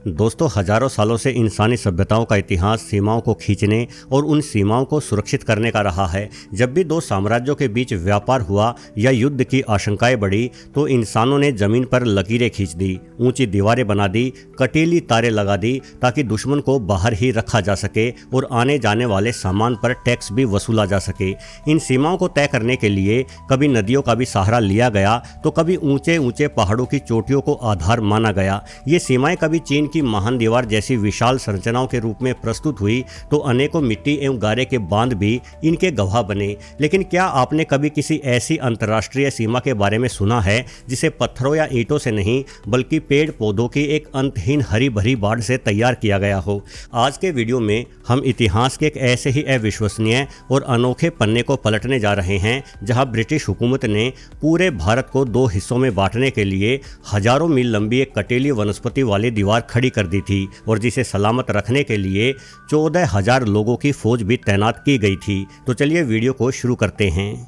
दोस्तों, हजारों सालों से इंसानी सभ्यताओं का इतिहास सीमाओं को खींचने और उन सीमाओं को सुरक्षित करने का रहा है। जब भी दो साम्राज्यों के बीच व्यापार हुआ या युद्ध की आशंकाएं बढ़ी तो इंसानों ने जमीन पर लकीरें खींच दी, ऊंची दीवारें बना दी, कटीली तारें लगा दी ताकि दुश्मन को बाहर ही रखा जा सके और आने जाने वाले सामान पर टैक्स भी वसूला जा सके। इन सीमाओं को तय करने के लिए कभी नदियों का भी सहारा लिया गया तो कभी ऊंचे ऊंचे पहाड़ों की चोटियों को आधार माना गया। ये सीमाएं कभी चीन की महान दीवार जैसी विशाल संरचनाओं के रूप में प्रस्तुत हुई तो अनेकों मिट्टी एवं गारे के बांध भी इनके गवाह बने। लेकिन क्या आपने कभी किसी ऐसी अंतर्राष्ट्रीय सीमा के बारे में सुना है जिसे पत्थरों या ईंटों से नहीं बल्कि पेड़ पौधों की एक अंतहीन हरी भरी बाढ़ से तैयार किया गया हो? आज के वीडियो में हम इतिहास के एक ऐसे ही अविश्वसनीय और अनोखे पन्ने को पलटने जा रहे हैं जहां ब्रिटिश हुकूमत ने पूरे भारत को दो हिस्सों में बांटने के लिए हजारों मील लंबी एक कटीली वनस्पति वाली दीवार खड़ी कर दी थी और जिसे सलामत रखने के लिए 14,000 लोगों की फौज भी तैनात की गई थी। तो चलिए वीडियो को शुरू करते हैं।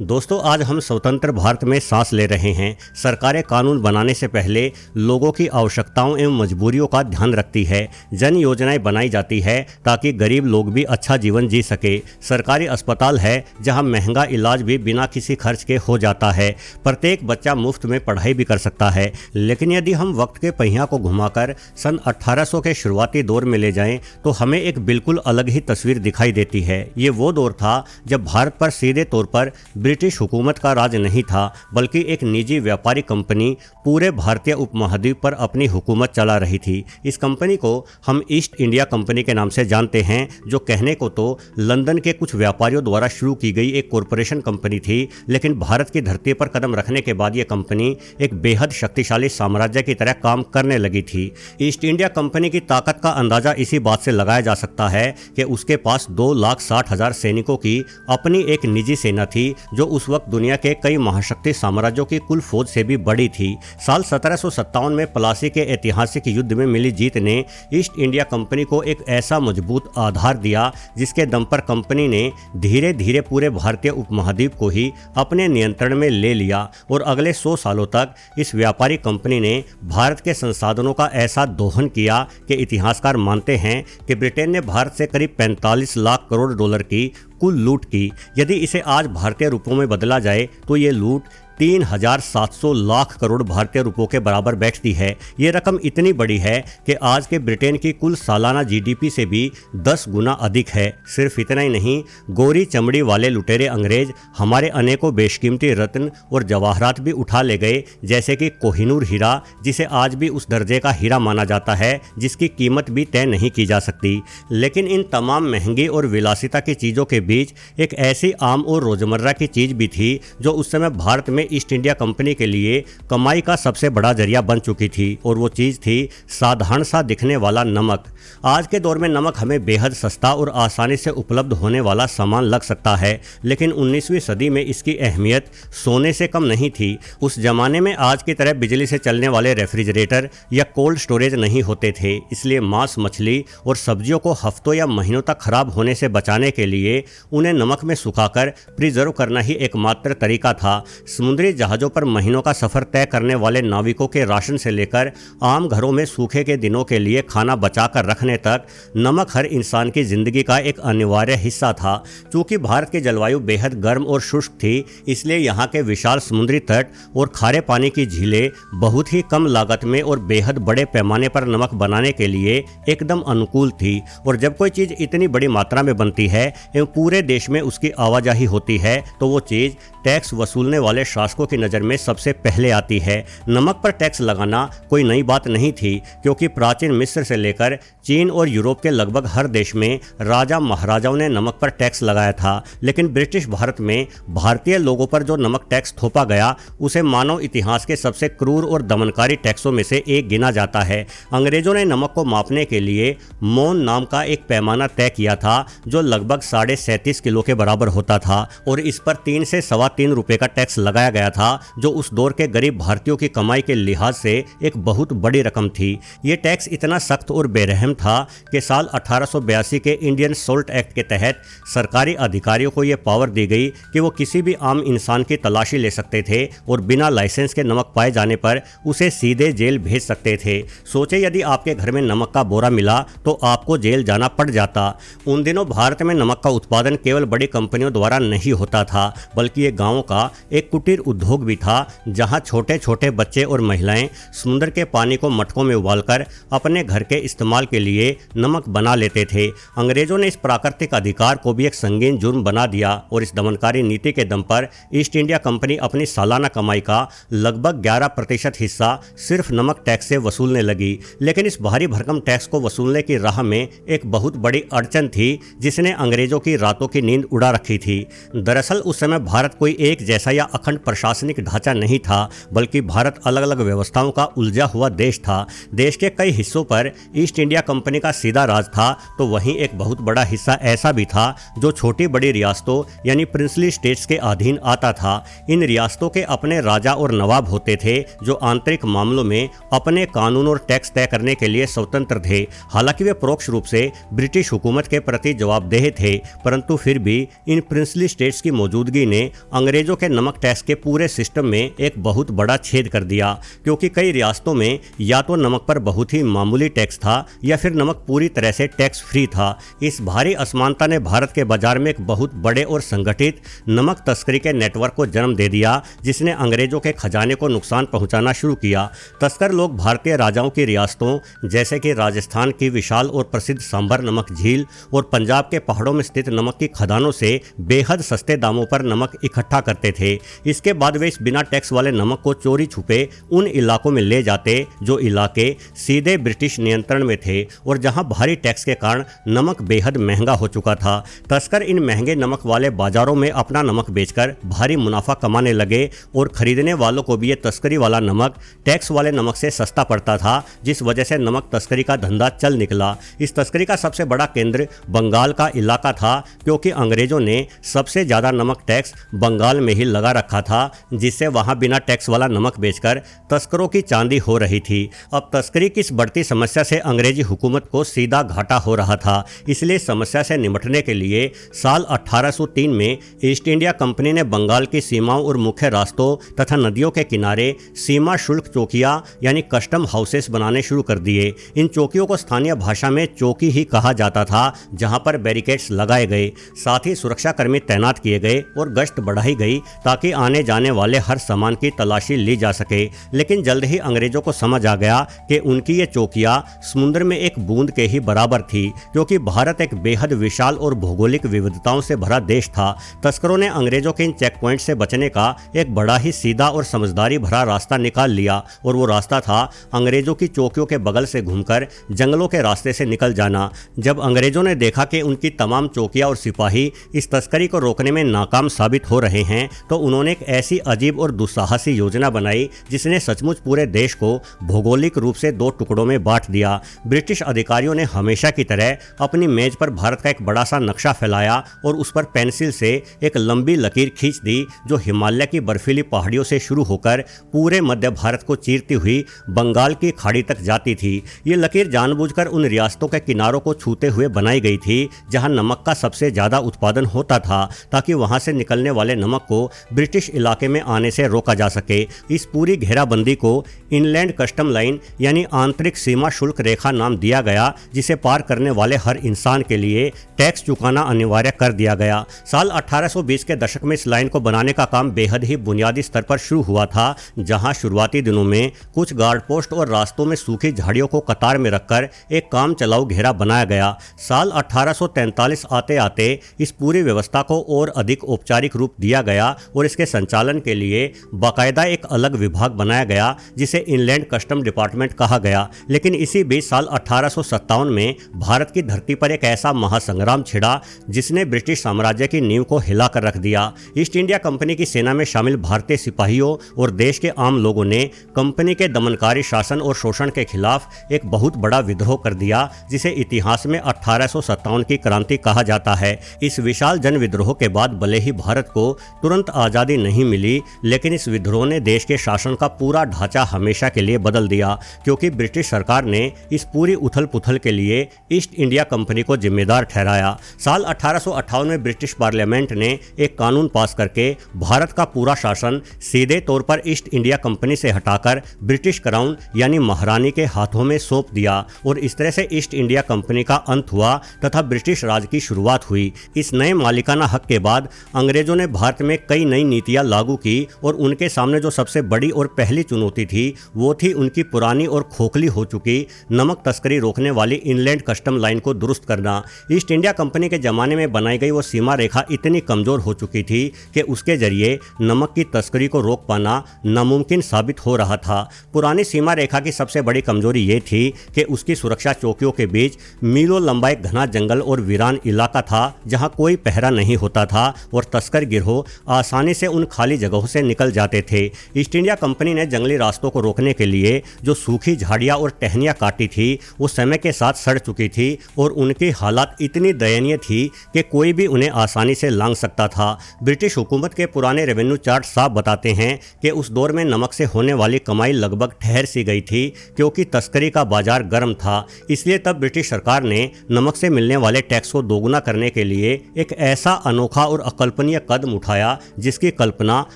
दोस्तों, आज हम स्वतंत्र भारत में सांस ले रहे हैं। सरकारें कानून बनाने से पहले लोगों की आवश्यकताओं एवं मजबूरियों का ध्यान रखती है। जन योजनाएं बनाई जाती है ताकि गरीब लोग भी अच्छा जीवन जी सके। सरकारी अस्पताल है जहां महंगा इलाज भी बिना किसी खर्च के हो जाता है। प्रत्येक बच्चा मुफ्त में पढ़ाई भी कर सकता है। लेकिन यदि हम वक्त के पहिया को घुमाकर सन 1800 के शुरुआती दौर में ले जाएं तो हमें एक बिल्कुल अलग ही तस्वीर दिखाई देती है। ये वो दौर था जब भारत पर सीधे तौर पर ब्रिटिश हुकूमत का राज नहीं था बल्कि एक निजी व्यापारी कंपनी पूरे भारतीय उपमहाद्वीप पर अपनी हुकूमत चला रही थी। इस कंपनी को हम ईस्ट इंडिया कंपनी के नाम से जानते हैं, जो कहने को तो लंदन के कुछ व्यापारियों द्वारा शुरू की गई एक कॉरपोरेशन कंपनी थी, लेकिन भारत की धरती पर कदम रखने के बाद यह कंपनी एक बेहद शक्तिशाली साम्राज्य की तरह काम करने लगी थी। ईस्ट इंडिया कंपनी की ताकत का अंदाजा इसी बात से लगाया जा सकता है कि उसके पास 2,60,000 सैनिकों की अपनी एक निजी सेना थी जो उस वक्त दुनिया के कई महाशक्ति साम्राज्यों की कुल फौज से भी बड़ी थी। साल 1757 में प्लासी के ऐतिहासिक युद्ध में मिली जीत ने ईस्ट इंडिया कंपनी को एक ऐसा मजबूत आधार दिया जिसके दम पर कंपनी ने धीरे धीरे पूरे भारतीय उपमहाद्वीप को ही अपने नियंत्रण में ले लिया और अगले 100 सालों तक इस व्यापारी कंपनी ने भारत के संसाधनों का ऐसा दोहन किया कि इतिहासकार मानते हैं कि ब्रिटेन ने भारत से करीब 45 लाख करोड़ डॉलर की कुल लूट की। यदि इसे आज भारतीय रुपयों में बदला जाए तो ये लूट 3,700 लाख करोड़ भारतीय रुपयों के बराबर बैठती है। ये रकम इतनी बड़ी है कि आज के ब्रिटेन की कुल सालाना जीडीपी से भी 10 गुना अधिक है। सिर्फ इतना ही नहीं, गोरी चमड़ी वाले लुटेरे अंग्रेज हमारे अनेकों बेशकीमती रत्न और जवाहरात भी उठा ले गए, जैसे कि कोहिनूर हीरा, जिसे आज भी उस दर्जे का हीरा माना जाता है जिसकी कीमत भी तय नहीं की जा सकती। लेकिन इन तमाम महंगी और विलासिता की चीज़ों के बीच एक ऐसी आम और रोजमर्रा की चीज़ भी थी जो उस समय भारत में ईस्ट इंडिया कंपनी के लिए कमाई का सबसे बड़ा जरिया बन चुकी थी, और वो चीज़ थी साधारण सा दिखने वाला नमक। आज के दौर में नमक हमें बेहद सस्ता और आसानी से उपलब्ध होने वाला सामान लग सकता है, लेकिन 19वीं सदी में इसकी अहमियत सोने से कम नहीं थी। उस जमाने में आज की तरह बिजली से चलने वाले रेफ्रिजरेटर या कोल्ड स्टोरेज नहीं होते थे, इसलिए मांस, मछली और सब्जियों को हफ्तों या महीनों तक खराब होने से बचाने के लिए उन्हें नमक में सुखाकर प्रिजर्व करना ही एकमात्र तरीका था। समुद्री जहाज़ों पर महीनों का सफ़र तय करने वाले नाविकों के राशन से लेकर आम घरों में सूखे के दिनों के लिए खाना बचाकर रखने तक नमक हर इंसान की ज़िंदगी का एक अनिवार्य हिस्सा था। चूँकि भारत की जलवायु बेहद गर्म और शुष्क थी, इसलिए यहाँ के विशाल समुद्री तट और खारे पानी की झीलें बहुत ही कम लागत में और बेहद बड़े पैमाने पर नमक बनाने के लिए एकदम अनुकूल थी। और जब कोई चीज़ इतनी बड़ी मात्रा में बनती है एवं पूरे देश में उसकी आवाजाही होती है तो वो चीज़ टैक्स वसूलने वाले शासकों की नज़र में सबसे पहले आती है। नमक पर टैक्स लगाना कोई नई बात नहीं थी, क्योंकि प्राचीन मिस्र से लेकर चीन और यूरोप के लगभग हर देश में राजा महाराजाओं ने नमक पर टैक्स लगाया था। लेकिन ब्रिटिश भारत में भारतीय लोगों पर जो नमक टैक्स थोपा गया उसे मानव इतिहास के सबसे क्रूर और दमनकारी टैक्सों में से एक गिना जाता है। अंग्रेजों ने नमक को मापने के लिए मोन नाम का एक पैमाना तय किया था जो लगभग 37.5 किलो के बराबर होता था, और इस पर 3 से 3.25 रुपये का टैक्स लगाया गया था, जो उस दौर के गरीब भारतीयों की कमाई के लिहाज से एक बहुत बड़ी रकम थी। ये टैक्स इतना सख्त और बेरहम था कि साल 1882 के इंडियन सोल्ट एक्ट के तहत सरकारी अधिकारियों को यह पावर दी गई कि वो किसी भी आम इंसान की तलाशी ले सकते थे और बिना लाइसेंस के नमक पाए जाने पर उसे सीधे जेल भेज सकते थे। सोचे यदि आपके घर में नमक का बोरा मिला तो आपको जेल जाना पड़ जाता। उन दिनों भारत में नमक का उत्पादन केवल बड़ी कंपनियों द्वारा नहीं होता था, बल्कि ये गांवों का एक कुटीर उद्योग भी था, जहां छोटे छोटे बच्चे और महिलाएं समुद्र के पानी को मटकों में उबालकर अपने घर के इस्तेमाल के लिए नमक बना लेते थे। अंग्रेजों ने इस प्राकृतिक अधिकार को भी एक संगीन जुर्म बना दिया और इस दमनकारी नीति के दम पर ईस्ट इंडिया कंपनी अपनी सालाना कमाई का लगभग 11% हिस्सा सिर्फ नमक टैक्स से वसूलने लगी। लेकिन इस भारी भरकम टैक्स को वसूलने की राह में एक बहुत बड़ी अड़चन थी, जिसने अंग्रेजों की रातों की नींद उड़ा रखी थी। दरअसल उस समय भारत कोई एक जैसा या अखंड प्रशासनिक ढांचा नहीं था, बल्कि भारत अलग अलग व्यवस्थाओं का उलझा हुआ देश था। देश के कई हिस्सों पर ईस्ट इंडिया कंपनी का सीधा राज था, तो वहीं एक बहुत बड़ा हिस्सा ऐसा भी था जो छोटी बड़ी रियासतों यानी प्रिंसली स्टेट्स के अधीन आता था। इन रियासतों के अपने राजा और नवाब होते थे, जो आंतरिक मामलों में अपने कानून और टैक्स तय करने के लिए स्वतंत्र थे। हालांकि वे परोक्ष रूप से ब्रिटिश हुकूमत के प्रति जवाबदेह थे, परंतु फिर भी इन प्रिंसली स्टेट्स की मौजूदगी ने अंग्रेजों के नमक टैक्स के पूरे सिस्टम में एक बहुत बड़ा छेद कर दिया, क्योंकि कई रियासतों में या तो नमक पर बहुत ही मामूली टैक्स था या फिर नमक पूरी तरह से टैक्स फ्री था। इस भारी असमानता ने भारत के बाजार में एक बहुत बड़े और संगठित नमक तस्करी के नेटवर्क को जन्म दे दिया, जिसने अंग्रेजों के खजाने को नुकसान पहुंचाना शुरू किया। तस्कर लोग भारतीय राजाओं की रियासतों जैसे कि राजस्थान की विशाल और प्रसिद्ध सांभर नमक झील और पंजाब के पहाड़ों में स्थित नमक की खदानों से बेहद सस्ते दामों पर नमक इकट्ठा करते थे। इसके बाद वे इस बिना टैक्स वाले नमक को चोरी छुपे उन इलाकों में ले जाते जो इलाके सीधे ब्रिटिश नियंत्रण में थे और जहां भारी टैक्स के कारण नमक बेहद महंगा हो चुका था। तस्कर इन महंगे नमक वाले बाजारों में अपना नमक बेचकर भारी मुनाफा कमाने लगे और खरीदने वालों को भी ये तस्करी वाला नमक टैक्स वाले नमक से सस्ता पड़ता था, जिस वजह से नमक तस्करी का धंधा चल निकला। इस तस्करी का सबसे बड़ा केंद्र बंगाल का इलाका था, क्योंकि अंग्रेजों ने सबसे ज्यादा नमक टैक्स बंगाल में ही लगा रखा था, जिससे वहां बिना टैक्स वाला नमक बेचकर तस्करों की चांदी हो रही थी। अब तस्करी की इस बढ़ती समस्या से अंग्रेजी हुकूमत को सीधा घाटा हो रहा था। इसलिए समस्या से निपटने के लिए साल 1803 में ईस्ट इंडिया कंपनी ने बंगाल की सीमाओं और मुख्य रास्तों तथा नदियों के किनारे सीमा शुल्क चौकियां यानी कस्टम हाउसेस बनाने शुरू कर दिए। इन चौकियों को स्थानीय भाषा में चौकी ही कहा जाता था, जहां पर बैरिकेड्स लगाए गए, साथ ही सुरक्षा कर्मी तैनात किए गए और गश्त बढ़ाई गई ताकि आने जाने वाले हर सामान की तलाशी ली जा सके। लेकिन जल्द ही अंग्रेजों को समझ आ गया कि उनकी ये चौकियां समुद्र में एक बूंद के ही बराबर थी, क्योंकि भारत एक बेहद विशाल और भौगोलिक विविधताओं से भरा देश था। तस्करों ने अंग्रेजों के इन चेक पॉइंट से बचने का एक बड़ा ही सीधा और समझदारी भरा रास्ता निकाल लिया, और वो रास्ता था अंग्रेजों की चौकियों के बगल से घूमकर जंगलों के रास्ते से निकल जाना। जब अंग्रेजों ने देखा कि उनकी तमाम चौकियां और सिपाही इस तस्करी को रोकने में नाकाम साबित हो रहे हैं, तो उन्होंने एक ऐसी अजीब और दुस्साहसी योजना बनाई जिसने सचमुच पूरे देश को भौगोलिक रूप से दो टुकड़ों में बांट दिया। ब्रिटिश अधिकारियों ने हमेशा की तरह अपनी मेज पर भारत का एक बड़ा सा नक्शा फैलाया और उस पर पेंसिल से एक लंबी लकीर खींच दी, जो हिमालय की बर्फीली पहाड़ियों से शुरू होकर पूरे मध्य भारत को चीरती हुई बंगाल की खाड़ी तक जाती थी। ये लकीर जानबूझकर उन रियासतों के किनारों को छूते हुए बनाई गई थी जहां नमक का सबसे ज्यादा उत्पादन होता था, ताकि वहां से निकलने वाले नमक को ब्रिटिश इलाके में आने से रोका जा सके। इस पूरी घेराबंदी को इनलैंड कस्टम लाइन यानी आंतरिक सीमा शुल्क रेखा नाम दिया गया, जिसे पार करने वाले हर इंसान के लिए टैक्स चुकाना अनिवार्य कर दिया गया। साल 1820 के दशक में इस लाइन को बनाने का काम बेहद ही बुनियादी स्तर पर शुरू हुआ था, जहां शुरुआती दिनों में कुछ गार्ड पोस्ट और रास्तों में सूखी झाड़ियों को कतार में रखकर एक काम चलाऊ घेरा बनाया गया। साल 1843 आते आते इस पूरी व्यवस्था को और अधिक औपचारिक रूप दिया गया और इसके संचालन के लिए बाकायदा एक अलग विभाग बनाया गया, जिसे इनलैंड कस्टम डिपार्टमेंट कहा गया। लेकिन इसी बीच साल 1857 में भारत की धरती पर एक ऐसा महासंग्राम छिड़ा जिसने ब्रिटिश साम्राज्य की नींव को हिलाकर रख दिया। ईस्ट इंडिया कंपनी की सेना में शामिल भारतीय सिपाहियों और देश के आम लोगों ने कंपनी के दमनकारी शासन और शोषण के खिलाफ एक बहुत बड़ा विद्रोह कर दिया, जिसे इतिहास में 1857 की क्रांति कहा जाता है। इस विशाल जन विद्रोह के बाद भले ही भारत को तुरंत आज़ादी नहीं नहीं मिली, लेकिन इस विद्रोह ने देश के शासन का पूरा ढांचा हमेशा के लिए बदल दिया, क्योंकि ब्रिटिश सरकार ने इस पूरी उथल पुथल के लिए ईस्ट इंडिया कंपनी को जिम्मेदार ठहराया। साल 1858 में ब्रिटिश पार्लियामेंट ने एक कानून पास करके भारत का पूरा शासन सीधे तौर पर ईस्ट इंडिया कंपनी से हटाकर ब्रिटिश क्राउन यानी महारानी के हाथों में सौंप दिया, और इस तरह से ईस्ट इंडिया कंपनी का अंत हुआ तथा ब्रिटिश राज की शुरुआत हुई। इस नए मालिकाना हक के बाद अंग्रेजों ने भारत में कई नई नीतियां लागू की, और उनके सामने जो सबसे बड़ी और पहली चुनौती थी वो थी उनकी पुरानी और खोखली हो चुकी नमक तस्करी रोकने वाली इनलैंड कस्टम लाइन को दुरुस्त करना। ईस्ट इंडिया कंपनी के जमाने में बनाई गई वो सीमा रेखा इतनी कमजोर हो चुकी थी कि उसके जरिए नमक की तस्करी को रोक पाना नामुमकिन साबित हो रहा था। पुरानी सीमा रेखा की सबसे बड़ी कमजोरी ये थी कि उसकी सुरक्षा चौकियों के बीच मीलों लंबा एक घना जंगल और वीरान इलाका था, जहां कोई पहरा नहीं होता था और तस्कर गिरोह आसानी से उन खाली जगहों से निकल जाते थे। ईस्ट इंडिया कंपनी ने जंगली रास्तों को रोकने के लिए जो सूखी झाड़ियां और टहनियां काटी थी वो समय के साथ सड़ चुकी थी, और उनकी हालत इतनी दयनीय थी कि कोई भी उन्हें आसानी से लांघ सकता था। ब्रिटिश हुकूमत के पुराने रेवेन्यू चार्ट साफ बताते हैं कि उस दौर में नमक से होने वाली कमाई लगभग ठहर सी गई थी, क्योंकि तस्करी का बाजार गर्म था। इसलिए तब ब्रिटिश सरकार ने नमक से मिलने वाले टैक्स को दोगुना करने के लिए एक ऐसा अनोखा और अकल्पनीय कदम उठाया जिसकी कल्पना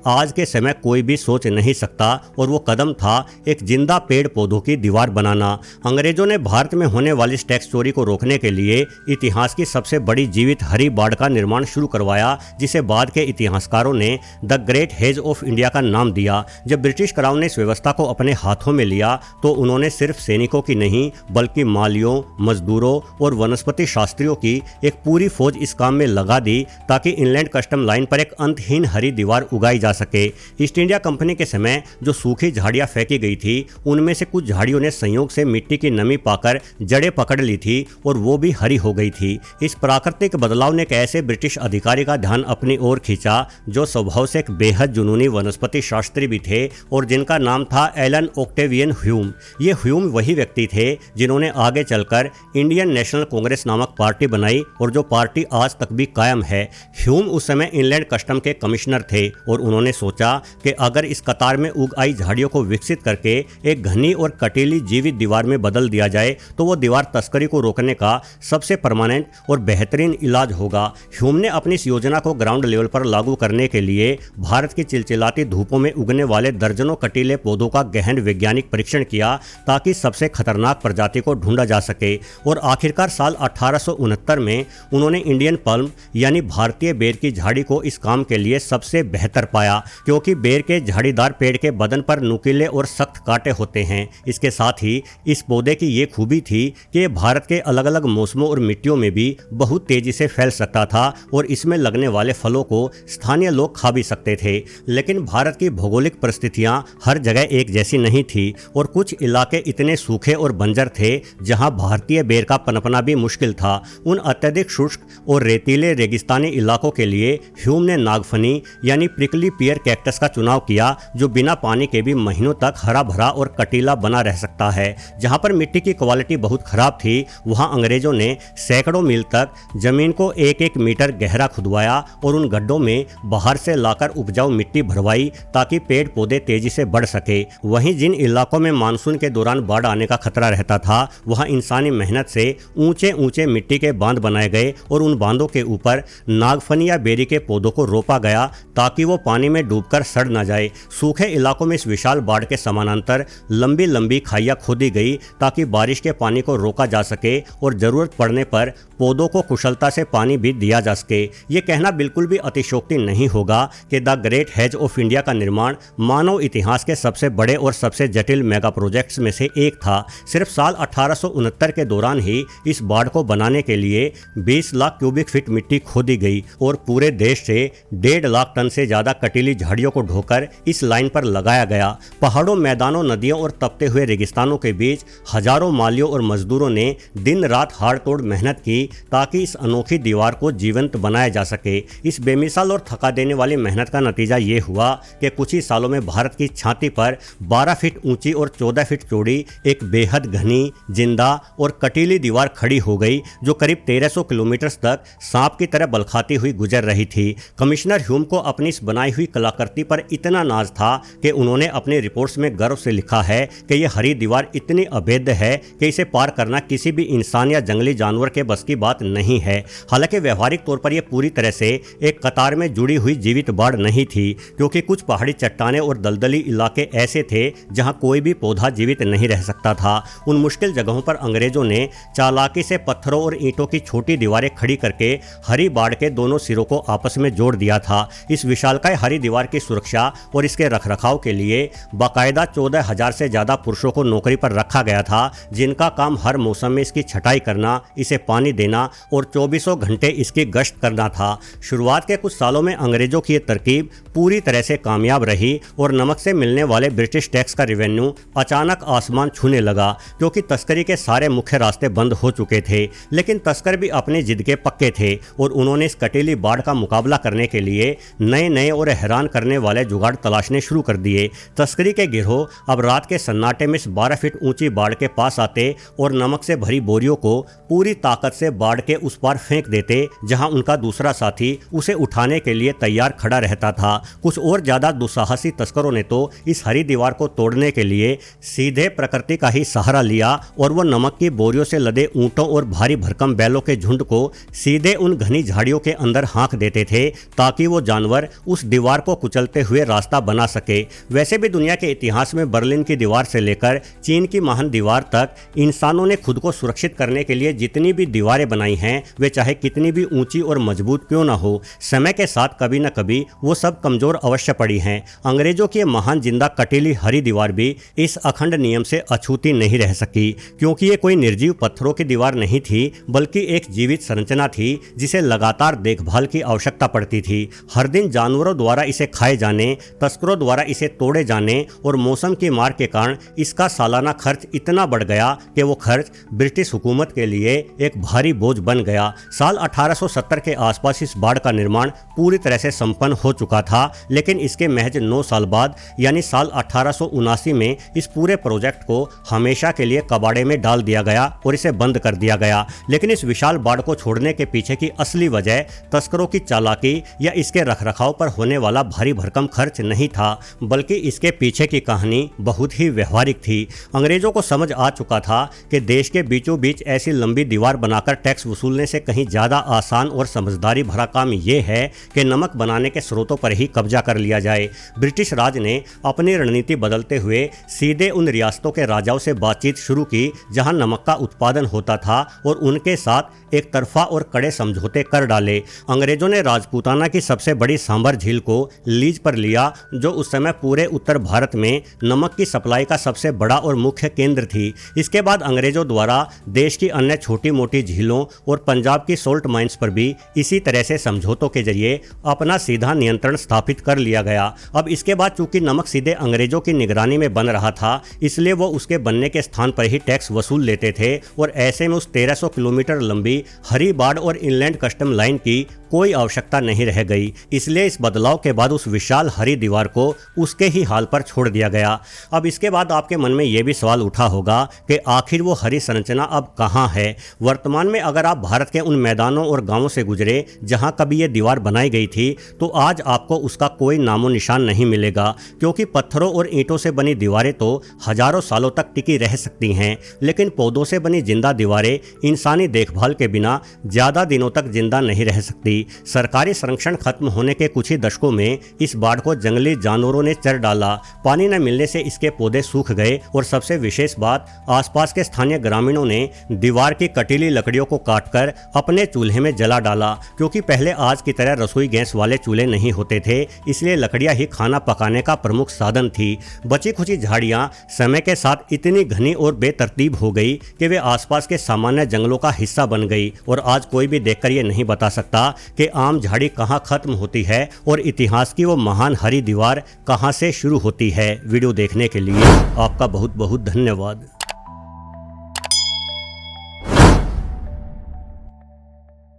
आज के समय कोई भी सोच नहीं सकता, और वो कदम था एक जिंदा पेड़ पौधों की दीवार बनाना। अंग्रेजों ने भारत में होने वाली टैक्स चोरी को रोकने के लिए इतिहास की सबसे बड़ी जीवित हरी बाड़ का निर्माण शुरू करवाया, जिसे बाद के इतिहासकारों ने the great hedge of India का नाम दिया। जब ब्रिटिश क्राउन ने इस व्यवस्था को अपने हाथों में लिया तो उन्होंने सिर्फ सैनिकों की नहीं बल्कि मालियों, मजदूरों और वनस्पति शास्त्रियों की एक पूरी फौज इस काम में लगा दी, ताकि इनलैंड कस्टम लाइन पर एक अंतहीन हरी दीवार उगाई जा सके। ईस्ट इंडिया कंपनी के समय जो सूखी झाड़ियां फेंकी गई थी उनमें से कुछ झाड़ियों ने संयोग से मिट्टी की नमी पाकर जड़ें पकड़ ली थी, और वो भी हरी हो गई थी। इस प्राकृतिक बदलाव ने एक ऐसे ब्रिटिश अधिकारी का ध्यान अपनी ओर खींचा जो स्वभाव से एक बेहद जुनूनी वनस्पति शास्त्री भी थे, और जिनका नाम था एलन ऑक्टेवियन ह्यूम। ये ह्यूम वही व्यक्ति थे जिन्होंने आगे चलकर इंडियन नेशनल कांग्रेस नामक पार्टी बनाई, और जो पार्टी आज तक भी कायम है। ह्यूम उस समय इंग्लैंड कस्टम के कमिश्नर थे, और उन्होंने सोचा कि अगर इस कतार में उग आई झाड़ियों को विकसित करके एक घनी और कटीली जीवित दीवार में बदल दिया जाए तो वो दीवार तस्करी को रोकने का सबसे परमानेंट और बेहतरीन इलाज होगा। ह्यूम ने अपनी इस योजना को ग्राउंड लेवल पर लागू करने के लिए भारत की चिलचिलाती धूपों में उगने वाले दर्जनों कटीले पौधों का गहन वैज्ञानिक परीक्षण किया, ताकि सबसे खतरनाक प्रजाति को ढूंढा जा सके। और आखिरकार साल 1869 में उन्होंने इंडियन पल्म यानी भारतीय बेर की झाड़ी को इस काम के लिए सबसे बेहतर पाया, क्योंकि बेर के झाड़ीदार पेड़ के बदन पर नुकीले और सख्त कांटे होते हैं। इसके साथ ही इस पौधे की ये खूबी थी कि ये भारत के अलग अलग मौसमों और मिट्टियों में भी बहुत तेजी से फैल सकता था, और इसमें लगने वाले फलों को स्थानीय लोग खा भी सकते थे। लेकिन भारत की भौगोलिक परिस्थितियां हर जगह एक जैसी नहीं थी, और कुछ इलाके इतने सूखे और बंजर थे जहां भारतीय बेर का पनपना भी मुश्किल था। उन अत्यधिक शुष्क और रेतीले रेगिस्तानी इलाकों के लिए ह्यूम ने नागफनी यानी प्रिकली पियर कैक्टस का चुनाव किया, जो बिना पानी के भी महीनों तक हरा भरा और कटीला बना रह सकता है। जहां पर मिट्टी की क्वालिटी बहुत खराब थी, वहां अंग्रेजों ने सैकड़ों मील तक जमीन को 1-1 मीटर गहरा खुदवाया, और उन गड्ढों में बाहर से लाकर उपजाऊ मिट्टी भरवाई, ताकि पेड़ पौधे तेजी से बढ़ सके। वहीं जिन इलाकों में मानसून के दौरान बाढ़ आने का खतरा रहता था, वहां इंसानी मेहनत से ऊंचे ऊंचे मिट्टी के बांध बनाए गए, और उन बांधों के ऊपर नागफनी या बेरी के पौधों को रोपा गया, ताकि वो पानी में डूबकर सड़ न जाए। सूखे इलाकों में इस विशाल बाढ़ के समानांतर लंबी लंबी खाइयां खोदी गई, ताकि बारिश के पानी को रोका जा सके और जरूरत पड़ने पर पौधों को कुशलता से पानी भी दिया जा सके। ये कहना बिल्कुल भी अतिशयोक्ति नहीं होगा कि the great hedge of India का निर्माण मानव इतिहास के सबसे बड़े और सबसे जटिल मेगा प्रोजेक्ट्स में से एक था। सिर्फ साल 1869 के दौरान ही इस बाढ़ को बनाने के लिए 20 लाख क्यूबिक फीट मिट्टी खोदी गई, और पूरे देश से 1.5 लाख टन से ज्यादा कटीली झाड़ियों को ढोकर इस लाइन पर लगाया गया। पहाड़ों, मैदानों, नदियों और तपते हुए रेगिस्तानों के बीच हजारों मालियों और मजदूरों ने दिन रात हाड़ तोड़ मेहनत की, ताकि इस अनोखी दीवार को जीवंत बनाया जा सके। इस बेमिसाल और थका देने वाली मेहनत का नतीजा ये हुआ कि कुछ ही सालों में भारत की छाती पर 12 फीट ऊंची और 14 फीट चौड़ी एक बेहद घनी, जिंदा और कटीली दीवार खड़ी हो गई, जो करीब 1300 किलोमीटर तक सांप की तरह बलखाती हुई गुजर रही थी। कमिश्नर ह्यूम को अपनी इस बनाई हुई कलाकृति पर इतना नाज था कि उन्होंने अपनी रिपोर्ट्स में गर्व से लिखा है कि यह हरी दीवार इतनी अभेद्य है कि इसे पार करना किसी भी इंसान या जंगली जानवर के बस की बात नहीं है। हालांकि व्यवहारिक तौर पर यह पूरी तरह से एक कतार में जुड़ी हुई जीवित बाड़ नहीं थी, क्योंकि कुछ पहाड़ी चट्टानें और दलदली इलाके ऐसे थे जहां कोई भी पौधा जीवित नहीं रह सकता था। उन मुश्किल जगहों पर अंग्रेजों ने चालाकी से पत्थरों और ईंटों की छोटी दीवारें खड़ी करके हरी बाड़ के दोनों सिरों को आपस में जोड़ दिया था। इस विशालकाय हरी दीवार की सुरक्षा और इसके रखरखाव के लिए बाकायदा 14,000 से ज्यादा पुरुषों को नौकरी पर रखा गया था, जिनका काम हर मौसम में इसकी छटाई करना, इसे पानी देना और 24 घंटे इसकी गश्त करना था। शुरुआत के कुछ सालों में अंग्रेजों की यह तरकीब पूरी तरह से कामयाब रही और नमक से मिलने वाले ब्रिटिश टैक्स का रेवेन्यू अचानक आसमान छूने लगा, क्योंकि तस्करी के सारे मुख्य रास्ते बंद हो चुके थे। लेकिन तस्कर भी अपनी जिद के पक्के थे और उन्होंने इस कटीली बाढ़ का मुकाबला करने के लिए नए नए और हैरान करने वाले जुगाड़ तलाशने शुरू कर दिए। तस्करी के गिरोह अब रात के सन्नाटे में इस 12 फीट ऊंची बाढ़ के पास आते और नमक से भरी बोरियों को पूरी ताकत से बाढ़ के उस पार फेंक देते, जहां उनका दूसरा साथी उसे उठाने के लिए तैयार खड़ा रहता था। कुछ और ज्यादा दुस्साहसी तस्करों ने तो इस हरी दीवार को तोड़ने के लिए सीधे प्रकृति का ही सहारा लिया और वो नमक की बोरियों से लदे ऊंटों और भारी भरकम बैलों के झुंड को सीधे उन घनी झाड़ियों के अंदर हाँक देते थे, ताकि वो जानवर उस दीवार को कुचलते हुए रास्ता बना सके। वैसे भी दुनिया के इतिहास में बर्लिन की दीवार से लेकर चीन की महान दीवार तक इंसानों ने खुद को सुरक्षित करने के लिए जितनी भी दीवारें बनाई हैं, वे चाहे कितनी भी ऊंची और मजबूत क्यों ना हो, समय के साथ कभी न कभी वो सब कमजोर अवश्य पड़ी हैं। अंग्रेजों की महान जिंदा कटीली हरी दीवार भी इस अखंड नियम से अछूती नहीं रह सकी, क्योंकि ये कोई निर्जीव पत्थरों की दीवार नहीं थी, बल्कि एक जीवित संरचना थी जिसे लगातार देखभाल की आवश्यकता पड़ती थी। हर दिन जानवरों द्वारा इसे खाए जाने, तस्करों द्वारा इसे तोड़े जाने और मौसम की मार के कारण इसका सालाना खर्च इतना बढ़ गया कि वो खर्च ब्रिटिश हुकूमत के लिए एक भारी बोझ बन गया। साल 1870 के आसपास इस बाड़ का निर्माण पूरी तरह से संपन्न हो चुका था, लेकिन इसके महज 9 साल बाद यानी साल 1879 में इस पूरे प्रोजेक्ट को हमेशा के लिए कबाड़े में डाल दिया गया और इसे बंद कर दिया गया। लेकिन इस विशाल बाड़ को छोड़ने के पीछे की असली वजह तस्करों की चालाकी या इसके रखरखाव पर होने वाला भारी भरकम खर्च नहीं था, बल्कि इसके पीछे की कहानी बहुत ही व्यवहारिक थी। अंग्रेजों को समझ आ चुका था कि देश के बीचों बीच ऐसी लंबी दीवार बनाकर टैक्स वसूलने से कहीं ज्यादा आसान और समझदारी भरा काम यह है कि नमक बनाने के स्रोतों पर ही कब्जा कर लिया जाए। ब्रिटिश राज ने अपनी रणनीति बदलते हुए सीधे उन रियासतों के राजाओं से बातचीत शुरू की जहां नमक का उत्पादन होता था और उनके साथ एक तरफा और कड़े समझौते कर डाले। अंग्रेजों ने राजपूताना की सबसे बड़ी सांभर झील को लीज पर लिया, जो उस समय पूरे उत्तर भारत में नमक की सप्लाई का सबसे बड़ा और मुख्य केंद्र थी। इसके बाद अंग्रेजों द्वारा देश की अन्य छोटी मोटी झीलों और पंजाब की सोल्ट माइंस पर भी इसी तरह से समझौतों के जरिए अपना सीधा नियंत्रण स्थापित कर लिया गया। अब इसके बाद चूंकि नमक सीधे अंग्रेजों की निगरानी में बन रहा था, इसलिए वो उसके बनने के स्थान पर ही टैक्स वसूल लेते थे और ऐसे में उस 1300 किलोमीटर लंबी हरी बाड़ और इनलैंड कस्टम लाइन की कोई आवश्यकता नहीं रह गई। इसलिए इस बदलाव के बाद उस विशाल हरी दीवार को उसके ही हाल पर छोड़ दिया गया। अब इसके बाद आपके मन में यह भी सवाल उठा होगा कि आखिर वो हरी संरचना अब कहाँ है। वर्तमान में अगर आप भारत के उन मैदानों और गांवों से गुजरे जहां कभी ये दीवार बनाई गई थी, तो आज आपको उसका कोई नामो निशान नहीं मिलेगा, क्योंकि पत्थरों और ईंटों से बनी दीवारें तो हजारों सालों तक टिकी रह सकती हैं, लेकिन पौधों से बनी जिंदा दीवारें इंसानी देखभाल के बिना ज्यादा दिनों तक जिंदा नहीं रह सकती। सरकारी संरक्षण खत्म होने के कुछ ही दशकों में इस बाढ़ को जंगली जानवरों ने चर डाला। पानी न मिलने से इसके पौधे सूख गए और सबसे विशेष बात, आसपास के स्थानीय ग्रामीणों ने दीवार की कटीली लकड़ियों को काटकर अपने चूल्हे में जला डाला, क्योंकि पहले आज की तरह रसोई गैस वाले चूल्हे नहीं होते थे, इसलिए लकड़ियां ही खाना पकाने का प्रमुख साधन थी। बची खुची झाड़ियां समय के साथ इतनी घनी और बेतरतीब हो गई कि वे आसपास के सामान्य जंगलों का हिस्सा बन गई और आज कोई भी देखकर ये नहीं बता सकता कि आम झाड़ी कहां खत्म होती है और इतिहास की वो महान हरी दीवार कहां से शुरू होती है। वीडियो देखने के लिए आपका बहुत बहुत धन्यवाद।